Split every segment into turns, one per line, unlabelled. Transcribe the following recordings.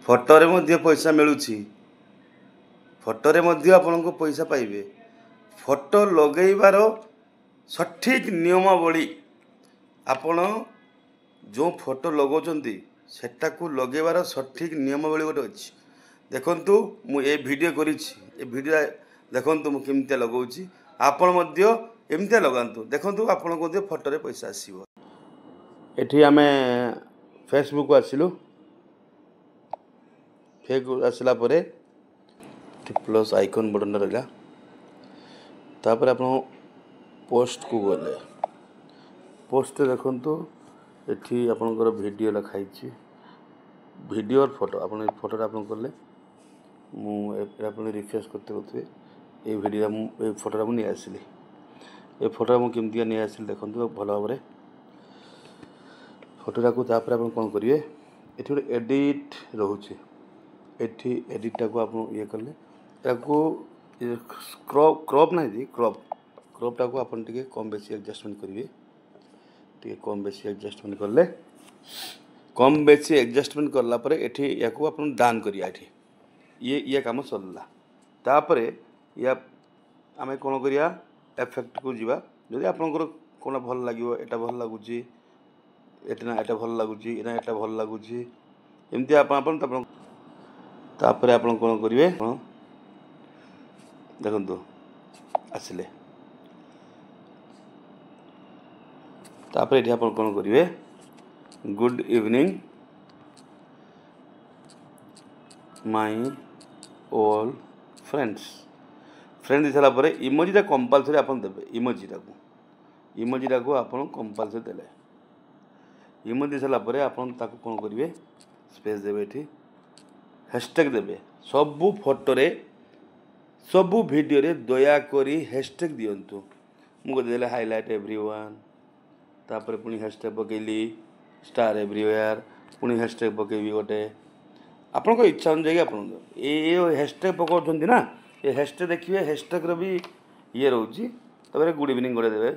ଫଟୋରେ ମଧ୍ୟ ପଇସା ମିଳୁଛି। ଫଟୋରେ ମଧ୍ୟ ଆପଣଙ୍କୁ ପଇସା ପାଇବେ। ଫଟୋ ଲଗେଇବାର ସଠିକ୍ ନିୟମାବଳୀ, ଆପଣ ଯେଉଁ ଫଟୋ ଲଗାଉଛନ୍ତି ସେଟାକୁ ଲଗେଇବାର ସଠିକ୍ ନିୟମାବଳୀ ଗୋଟେ ଅଛି। ଦେଖନ୍ତୁ ମୁଁ ଏ ଭିଡ଼ିଓ କରିଛି, ଏ ଭିଡ଼ିଓ ଦେଖନ୍ତୁ ମୁଁ କେମିତିଆ ଲଗାଉଛି। ଆପଣ ମଧ୍ୟ ଏମିତିଆ ଲଗାନ୍ତୁ, ଦେଖନ୍ତୁ ଆପଣଙ୍କୁ ମଧ୍ୟ ଫଟୋରେ ପଇସା ଆସିବ। ଏଠି ଆମେ ଫେସବୁକ୍ ଆସିଲୁ। ଫେସବୁକ୍ ଆସିଲା ପରେ ପ୍ଲସ୍ ଆଇକନ୍ ବଟନ୍ଟା ରହିଲା। ତାପରେ ଆପଣ ପୋଷ୍ଟକୁ ଗଲେ ପୋଷ୍ଟରେ ଦେଖନ୍ତୁ ଏଠି ଆପଣଙ୍କର ଭିଡ଼ିଓ ଲେଖା ହେଇଛି। ଭିଡ଼ିଓର ଫଟୋ ଆପଣ ଏ ଫଟୋଟା ଆପଣ କଲେ, ମୁଁ ଆପଣ ରିଫ୍ରେଶ୍ କରତେ କରୁଥିବେ ଏଇ ଭିଡ଼ିଓ ଏଇ ଫଟୋଟା ମୁଁ ନେଇ ଆସିଲି। ଏ ଫଟୋଟା ମୁଁ କେମିତିକା ନେଇ ଆସିଲି ଦେଖନ୍ତୁ ଭଲ ଭାବରେ ଫଟୋଟାକୁ। ତାପରେ ଆପଣ କ'ଣ କରିବେ, ଏଠି ଗୋଟେ ଏଡ଼ିଟ୍ ରହୁଛି। ଏଠି ଏଡ଼ିଟ୍ଟାକୁ ଆପଣ ଇଏ କଲେ ଏହାକୁ କ୍ରପ୍ ନାହିଁ କ୍ରପ୍ଟାକୁ ଆପଣ ଟିକେ କମ୍ ବେଶୀ ଆଡ଼ଜଷ୍ଟମେଣ୍ଟ କରିବେ। ଟିକେ କମ୍ ବେଶୀ ଆଡ଼ଜଷ୍ଟମେଣ୍ଟ କଲେ, କମ୍ ବେଶୀ ଆଡ଼ଜଷ୍ଟମେଣ୍ଟ କଲା ପରେ ଏଠି ୟାକୁ ଆପଣ ଡାଉନ୍ କରିବା। ଏଠି ଇଏ କାମ ସରିଲା। ତାପରେ ଆମେ କ'ଣ କରିବା, ଏଫେକ୍ଟକୁ ଯିବା। ଯଦି ଆପଣଙ୍କର କ'ଣ ଭଲ ଲାଗିବ, ଏଇଟା ଭଲ ଲାଗୁଛି, ଏଇଟା ଭଲ ଲାଗୁଛି, ଏଇଟା ଭଲ ଲାଗୁଛି, ଏମିତି ତାପରେ ଆପଣ କ'ଣ କରିବେ, ଦେଖନ୍ତୁ ଆସିଲେ। ତାପରେ ଏଠି ଆପଣ କ'ଣ କରିବେ, good evening my all friends ଦେଇସାରିଲା ପରେ ଇମୋଜିଟା କମ୍ପାଲସରି ଆପଣ ଦେବେ। ଇମୋଜିଟାକୁ ଆପଣ କମ୍ପାଲସରି ଦେଲେ। ଇମୋଜି ଦେଇସାରିଲା ପରେ ଆପଣ ତାକୁ କ'ଣ କରିବେ, ସ୍ପେସ୍ ଦେବେ। ଏଠି ହ୍ୟାଶଟ୍ୟାଗ୍ ଦେବେ। ସବୁ ଫଟୋରେ ସବୁ ଭିଡ଼ିଓରେ ଦୟାକରି ହ୍ୟାଶଟ୍ୟାଗ୍ ଦିଅନ୍ତୁ। ମୁଁ ଦେଲେ ହାଇଲାଇଟ୍ ଏଭ୍ରିୱାନ୍, ତାପରେ ପୁଣି ହ୍ୟାଶଟ୍ୟାଗ୍ ପକେଇଲି ଷ୍ଟାର୍ ଏଭ୍ରିୱେୟାର୍, ପୁଣି ହ୍ୟାଶଟ୍ୟାଗ୍ ପକେଇବି ଗୋଟେ। ଆପଣଙ୍କ ଇଚ୍ଛା ଅନୁଯାୟୀ ଆପଣ ଏ ହ୍ୟାଶଟ୍ୟାଗ୍ ପକାଉଛନ୍ତି ନା, ଏ ହ୍ୟାଶଟ୍ୟାଗ୍ ଦେଖିବେ, ହ୍ୟାଶଟ୍ୟାଗ୍ର ବି ଇଏ ରହୁଛି। ତାପରେ ଗୁଡ୍ ଇଭିନିଂ ଗୋଟେ ଦେବେ,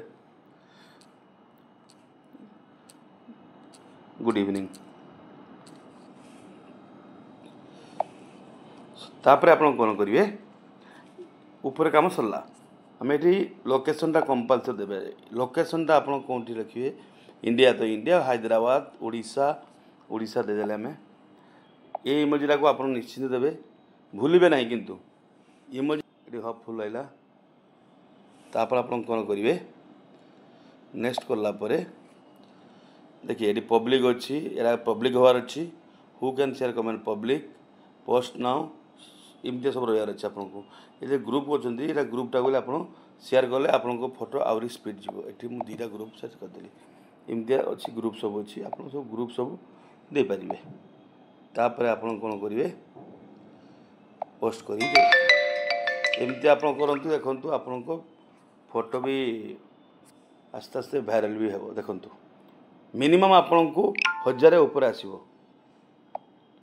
ଗୁଡ୍ ଇଭିନିଂ। ତାପରେ ଆପଣ କ'ଣ କରିବେ, ଉପରେ କାମ ସରିଲା। ଆମେ ଏଠି ଲୋକେସନ୍ଟା କମ୍ପାଲସରି ଦେବେ। ଲୋକେସନ୍ଟା ଆପଣ କେଉଁଠି ରଖିବେ, ଇଣ୍ଡିଆ ତ ଇଣ୍ଡିଆ, ହାଇଦ୍ରାବାଦ, ଓଡ଼ିଶା ଦେଇଦେଲେ ଆମେ। ଏ ଇମୋଜିଟାକୁ ଆପଣ ନିଶ୍ଚିନ୍ତ ଦେବେ, ଭୁଲିବେ ନାହିଁ। କିନ୍ତୁ ଇମୋଜି ଏଠି ହପଫୁଲ୍ ରହିଲା। ତାପରେ ଆପଣ କ'ଣ କରିବେ, ନେକ୍ସଟ କଲା ପରେ ଦେଖିए ଏଠି ପବ୍ଲିକ୍ ଅଛି, ଏରା ପବ୍ଲିକ୍ ହେବାର ଅଛି। Who can share comment public, post now, ଏମିତି ସବୁ ରହିବାର ଅଛି। ଆପଣଙ୍କୁ ଏ ଯେ ଗ୍ରୁପ୍ ଅଛନ୍ତି, ଏଇଟା ଗ୍ରୁପ୍ଟା ଗଲେ ଆପଣ ସେୟାର କଲେ ଆପଣଙ୍କ ଫଟୋ ଆହୁରି ସ୍ପିଡ୍ ଯିବ। ଏଠି ମୁଁ 2ଟା ଗ୍ରୁପ୍ ସେଟ୍ କରିଦେଲି। ଏମିତିଆ ଅଛି ଗ୍ରୁପ୍ ସବୁ ଅଛି, ଆପଣ ସବୁ ଗ୍ରୁପ୍ ସବୁ ଦେଇପାରିବେ। ତାପରେ ଆପଣ କ'ଣ କରିବେ, ପୋଷ୍ଟ କରିବେ। ଏମିତି ଆପଣ କରନ୍ତୁ, ଦେଖନ୍ତୁ ଆପଣଙ୍କ ଫଟୋ ବି ଆସ୍ତେ ଆସ୍ତେ ଭାଇରାଲ୍ ବି ହେବ। ଦେଖନ୍ତୁ ମିନିମମ୍ ଆପଣଙ୍କୁ 1000 ଉପରେ ଆସିବ।